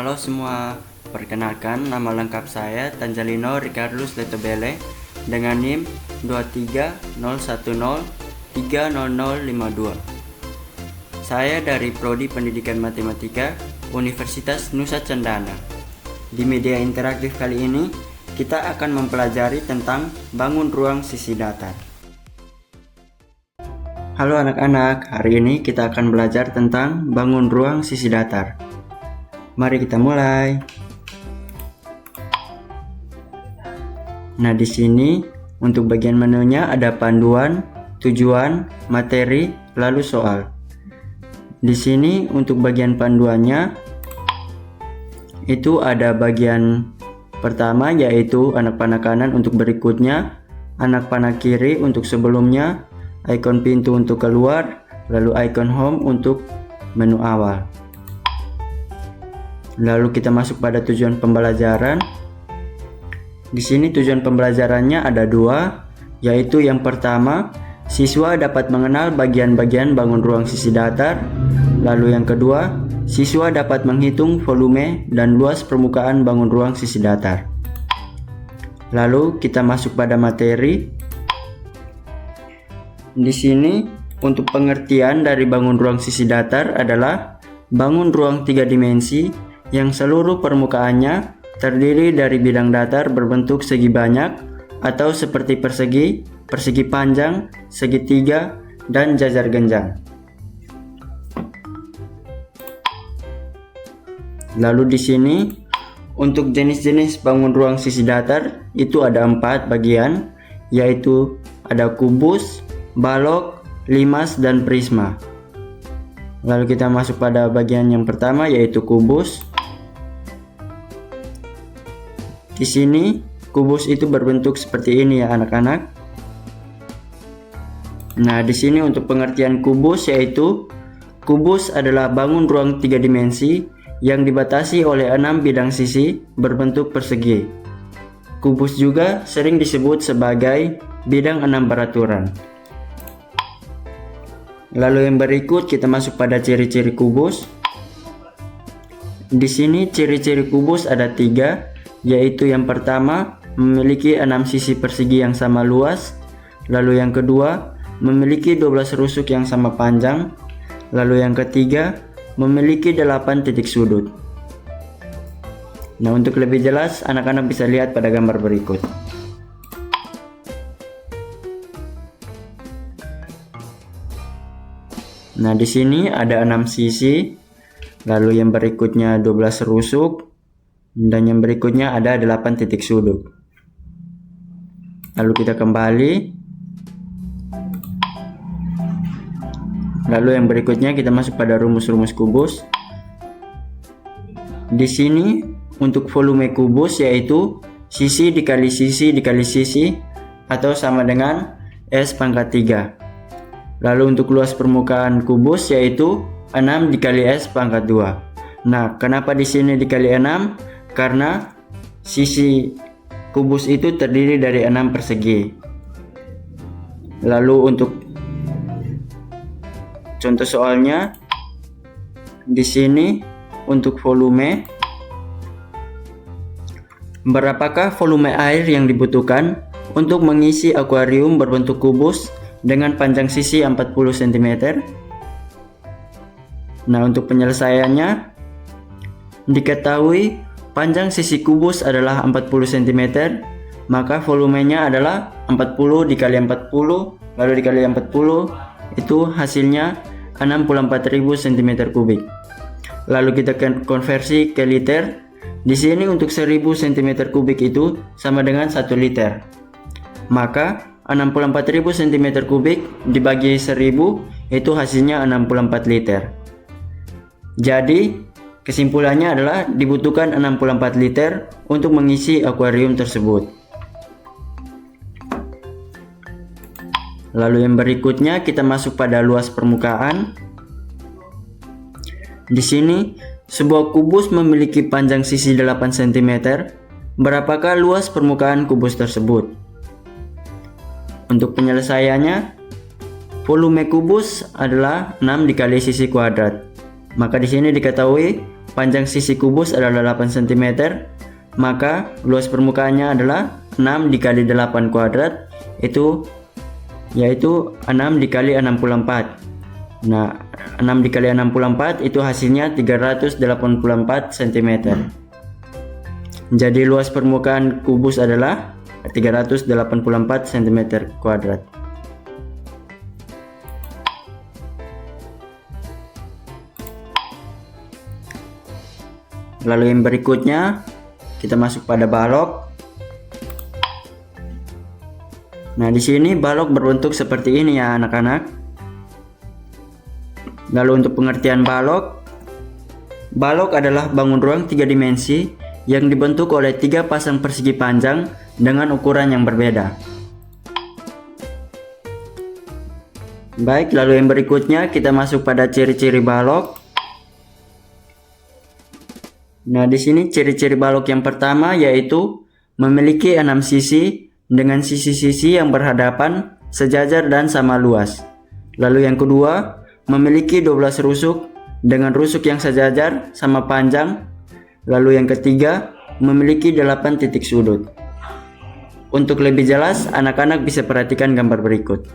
Halo semua, perkenalkan nama lengkap saya Tanjalino Ricardus Letobele dengan NIM 23010300052. Saya dari Prodi Pendidikan Matematika Universitas Nusa Cendana. Di media interaktif kali ini, kita akan mempelajari tentang bangun ruang sisi datar. Halo anak-anak, hari ini kita akan belajar tentang bangun ruang sisi datar. Mari kita mulai. Nah, di sini untuk bagian menunya ada panduan, tujuan, materi, lalu soal. Di sini untuk bagian panduannya itu ada bagian pertama yaitu anak panah kanan untuk berikutnya, anak panah kiri untuk sebelumnya, ikon pintu untuk keluar, lalu ikon home untuk menu awal. Lalu kita masuk pada tujuan pembelajaran. Di sini tujuan pembelajarannya ada dua, yaitu yang pertama, siswa dapat mengenal bagian-bagian bangun ruang sisi datar. Lalu yang kedua, siswa dapat menghitung volume dan luas permukaan bangun ruang sisi datar. Lalu kita masuk pada materi. Di sini untuk pengertian dari bangun ruang sisi datar adalah bangun ruang 3 dimensi yang seluruh permukaannya terdiri dari bidang datar berbentuk segi banyak atau seperti persegi, persegi panjang, segitiga, dan jajar genjang. Lalu di sini untuk jenis-jenis bangun ruang sisi datar itu ada 4 bagian, yaitu ada kubus, balok, limas, dan prisma. Lalu kita masuk pada bagian yang pertama yaitu kubus. Di sini kubus itu berbentuk seperti ini ya anak-anak. Nah, di sini untuk pengertian kubus yaitu kubus adalah bangun ruang 3 dimensi yang dibatasi oleh 6 bidang sisi berbentuk persegi. Kubus juga sering disebut sebagai bidang 6 beraturan. Lalu yang berikut kita masuk pada ciri-ciri kubus. Di sini ciri-ciri kubus ada 3, yaitu yang pertama memiliki 6 sisi persegi yang sama luas, lalu yang kedua memiliki 12 rusuk yang sama panjang, lalu yang ketiga memiliki 8 titik sudut. Nah, untuk lebih jelas anak-anak bisa lihat pada gambar berikut. Nah, di sini ada 6 sisi, lalu yang berikutnya 12 rusuk, dan yang berikutnya ada 8 titik sudut. Lalu kita kembali. Lalu yang berikutnya kita masuk pada rumus-rumus kubus. Di sini untuk volume kubus yaitu sisi dikali sisi dikali sisi atau sama dengan S pangkat 3. Lalu untuk luas permukaan kubus yaitu 6 dikali S pangkat 2. Nah, kenapa di sini dikali 6? Karena sisi kubus itu terdiri dari 6 persegi. Lalu untuk contoh soalnya di sini untuk volume, berapakah volume air yang dibutuhkan untuk mengisi akuarium berbentuk kubus dengan panjang sisi 40 cm? Nah, untuk penyelesaiannya diketahui panjang sisi kubus adalah 40 cm, maka volumenya adalah 40 dikali 40 lalu dikali 40, itu hasilnya 64.000 cm3. Lalu kita konversi ke liter. Di sini untuk 1000 cm3 itu sama dengan 1 liter. Maka 64.000 cm3 dibagi 1000 itu hasilnya 64 liter. Jadi kesimpulannya adalah dibutuhkan 64 liter untuk mengisi akuarium tersebut. Lalu yang berikutnya kita masuk pada luas permukaan. Di sini sebuah kubus memiliki panjang sisi 8 cm. Berapakah luas permukaan kubus tersebut? Untuk penyelesaiannya, volume kubus adalah 6 dikali sisi kuadrat. Maka di sini diketahui panjang sisi kubus adalah 8 cm, maka luas permukaannya adalah 6 dikali 8 kuadrat, yaitu 6 dikali 64. Nah, 6 dikali 64 itu hasilnya 384 cm. Jadi luas permukaan kubus adalah 384 cm kuadrat. Lalu yang berikutnya kita masuk pada balok. Nah, di sini balok berbentuk seperti ini ya anak-anak. Lalu untuk pengertian balok adalah bangun ruang 3 dimensi yang dibentuk oleh 3 pasang persegi panjang dengan ukuran yang berbeda. Baik, lalu yang berikutnya kita masuk pada ciri-ciri balok. Nah, di sini ciri-ciri balok yang pertama yaitu memiliki 6 sisi dengan sisi-sisi yang berhadapan, sejajar dan sama luas. Lalu yang kedua, memiliki 12 rusuk dengan rusuk yang sejajar sama panjang. Lalu yang ketiga, memiliki 8 titik sudut. Untuk lebih jelas, anak-anak bisa perhatikan gambar berikut.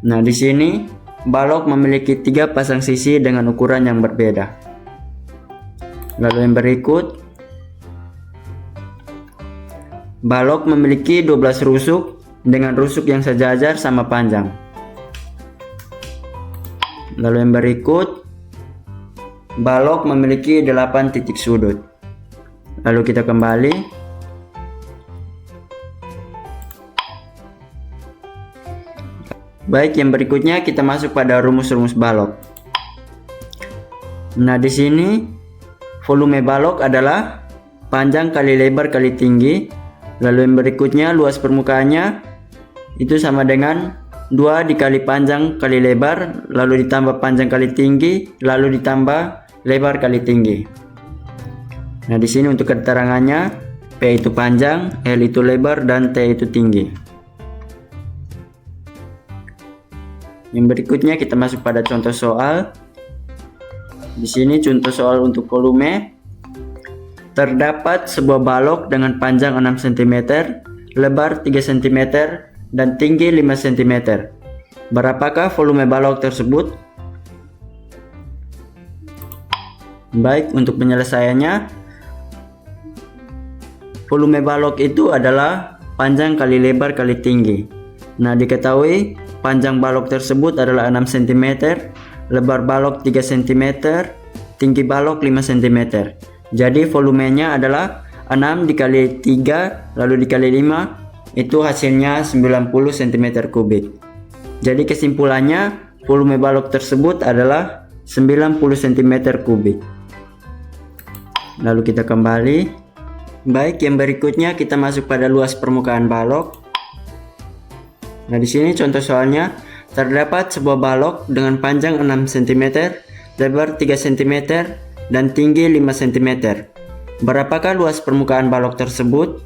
Nah, di sini balok memiliki 3 pasang sisi dengan ukuran yang berbeda. Lalu yang berikut, balok memiliki 12 rusuk dengan rusuk yang sejajar sama panjang. Lalu yang berikut, balok memiliki 8 titik sudut. Lalu kita kembali. Baik, yang berikutnya kita masuk pada rumus-rumus balok. Nah, di sini volume balok adalah panjang kali lebar kali tinggi. Lalu yang berikutnya luas permukaannya itu sama dengan 2 dikali panjang kali lebar, lalu ditambah panjang kali tinggi, lalu ditambah lebar kali tinggi. Nah, di sini untuk keterangannya, P itu panjang, L itu lebar, dan T itu tinggi. Yang berikutnya kita masuk pada contoh soal. Di sini contoh soal untuk volume. Terdapat sebuah balok dengan panjang 6 cm, lebar 3 cm, dan tinggi 5 cm. Berapakah volume balok tersebut? Baik, untuk penyelesaiannya, volume balok itu adalah panjang kali lebar kali tinggi. Nah, diketahui panjang balok tersebut adalah 6 cm, lebar balok 3 cm, tinggi balok 5 cm. Jadi volumenya adalah 6 dikali 3 lalu dikali 5, itu hasilnya 90 cm3. Jadi kesimpulannya volume balok tersebut adalah 90 cm3. Lalu kita kembali. Baik, yang berikutnya kita masuk pada luas permukaan balok. Nah, di sini contoh soalnya, terdapat sebuah balok dengan panjang 6 cm, lebar 3 cm, dan tinggi 5 cm. Berapakah luas permukaan balok tersebut?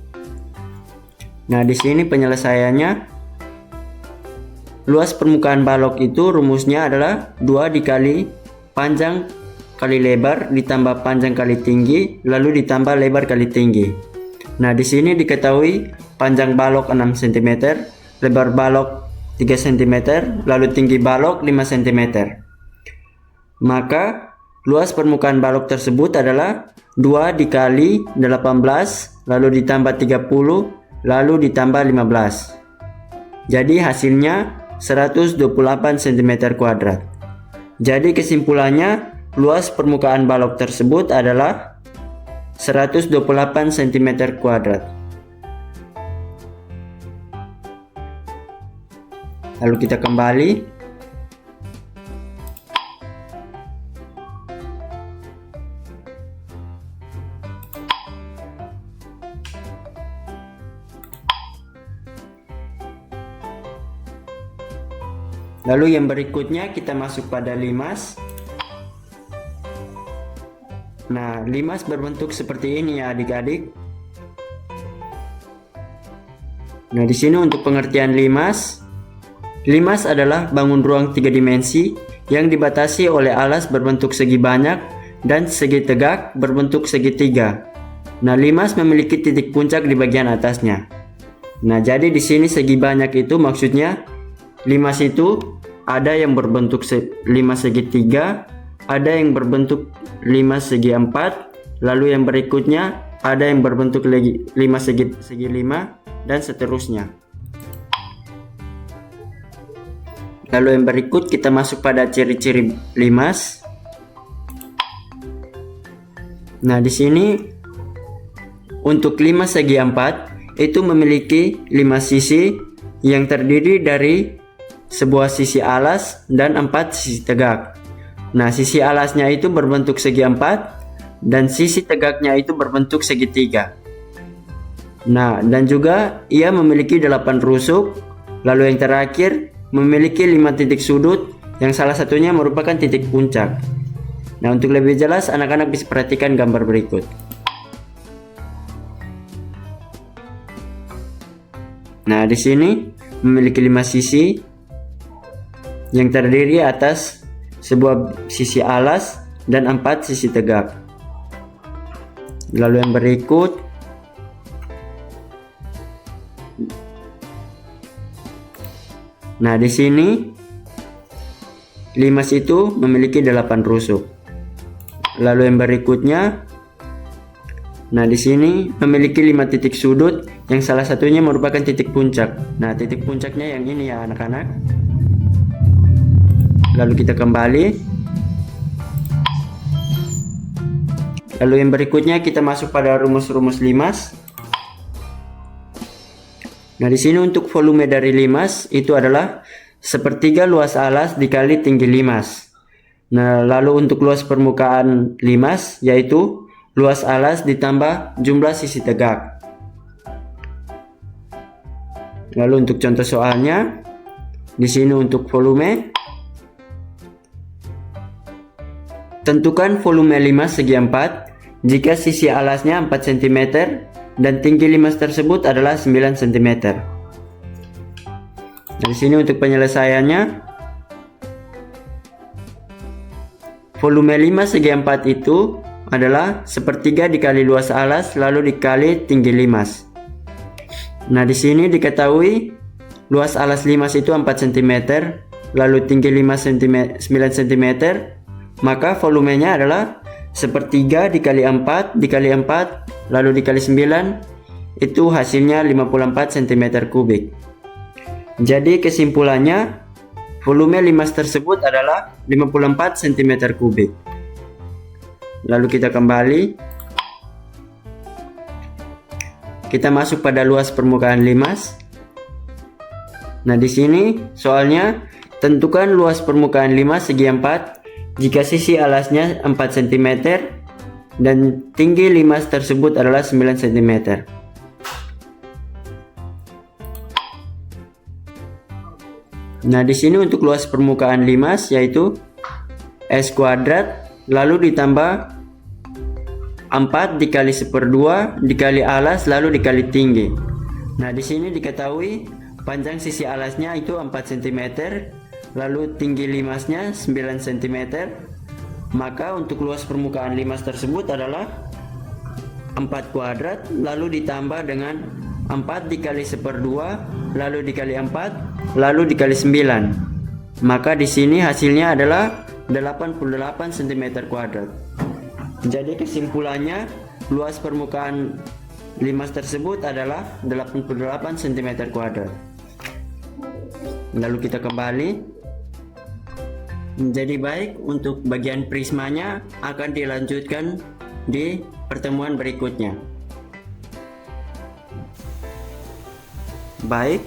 Nah, di sini penyelesaiannya, luas permukaan balok itu rumusnya adalah 2 dikali panjang kali lebar ditambah panjang kali tinggi lalu ditambah lebar kali tinggi. Nah, di sini diketahui panjang balok 6 cm, lebar balok 3 cm, lalu tinggi balok 5 cm. Maka luas permukaan balok tersebut adalah 2 dikali 18 lalu ditambah 30 lalu ditambah 15. Jadi hasilnya 128 cm². Jadi kesimpulannya luas permukaan balok tersebut adalah 128 cm². Lalu kita kembali. Lalu yang berikutnya kita masuk pada limas. Nah, limas berbentuk seperti ini ya adik-adik. Nah, di sini untuk pengertian limas. Limas adalah bangun ruang 3 dimensi yang dibatasi oleh alas berbentuk segi banyak dan segi tegak berbentuk segitiga. Nah, limas memiliki titik puncak di bagian atasnya. Nah, jadi di sini segi banyak itu maksudnya limas itu ada yang berbentuk limas segitiga, ada yang berbentuk limas segi 4, lalu yang berikutnya ada yang berbentuk limas segi 5 dan seterusnya. Lalu yang berikut kita masuk pada ciri-ciri limas. Nah, di sini untuk limas segi 4 itu memiliki 5 sisi yang terdiri dari sebuah sisi alas dan 4 sisi tegak. Nah, sisi alasnya itu berbentuk segi 4 dan sisi tegaknya itu berbentuk segitiga. Nah, dan juga ia memiliki 8 rusuk. Lalu yang terakhir memiliki 5 titik sudut yang salah satunya merupakan titik puncak. Nah, untuk lebih jelas anak-anak bisa perhatikan gambar berikut. Nah, di sini memiliki 5 sisi yang terdiri atas sebuah sisi alas dan 4 sisi tegak. Lalu yang berikut nah, di sini limas itu memiliki 8 rusuk. Lalu yang berikutnya, nah di sini memiliki 5 titik sudut yang salah satunya merupakan titik puncak. Nah, titik puncaknya yang ini ya anak-anak. Lalu kita kembali. Lalu yang berikutnya kita masuk pada rumus-rumus limas. Nah, di sini untuk volume dari limas itu adalah sepertiga luas alas dikali tinggi limas. Nah, lalu untuk luas permukaan limas yaitu luas alas ditambah jumlah sisi tegak. Lalu untuk contoh soalnya, di sini untuk volume, tentukan volume limas segi 4 jika sisi alasnya 4 cm dan tinggi limas tersebut adalah 9 cm. Nah, di sini untuk penyelesaiannya, volume limas segi 4 itu adalah sepertiga dikali luas alas lalu dikali tinggi limas. Nah, di sini diketahui luas alas limas itu 4 cm, lalu tinggi limas 9 cm, maka volumenya adalah sepertiga dikali 4 dikali 4 lalu dikali 9, itu hasilnya 54 cm kubik. Jadi kesimpulannya, volume limas tersebut adalah 54 cm kubik. Lalu kita kembali. Kita masuk pada luas permukaan limas. Nah, di sini soalnya tentukan luas permukaan limas segi 4 jika sisi alasnya 4 cm dan tinggi limas tersebut adalah 9 cm. Nah, di sini untuk luas permukaan limas yaitu S kuadrat lalu ditambah 4 dikali 1/2 dikali alas lalu dikali tinggi. Nah, di sini diketahui panjang sisi alasnya itu 4 cm, lalu tinggi limasnya 9 cm. Maka untuk luas permukaan limas tersebut adalah 4 kuadrat lalu ditambah dengan 4 dikali 1/2 lalu dikali 4 lalu dikali 9. Maka di sini hasilnya adalah 88 cm kuadrat. Jadi kesimpulannya, luas permukaan limas tersebut adalah 88 cm kuadrat. Lalu kita kembali. Jadi baik, untuk bagian prismanya akan dilanjutkan di pertemuan berikutnya. Baik,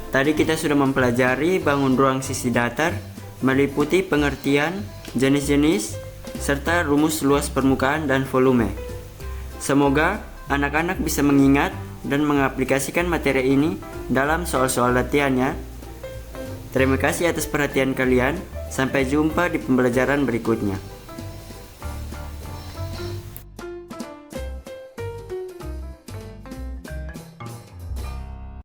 tadi kita sudah mempelajari bangun ruang sisi datar, meliputi pengertian, jenis-jenis, serta rumus luas permukaan dan volume. Semoga anak-anak bisa mengingat dan mengaplikasikan materi ini dalam soal-soal latihannya. Terima kasih atas perhatian kalian. Sampai jumpa di pembelajaran berikutnya.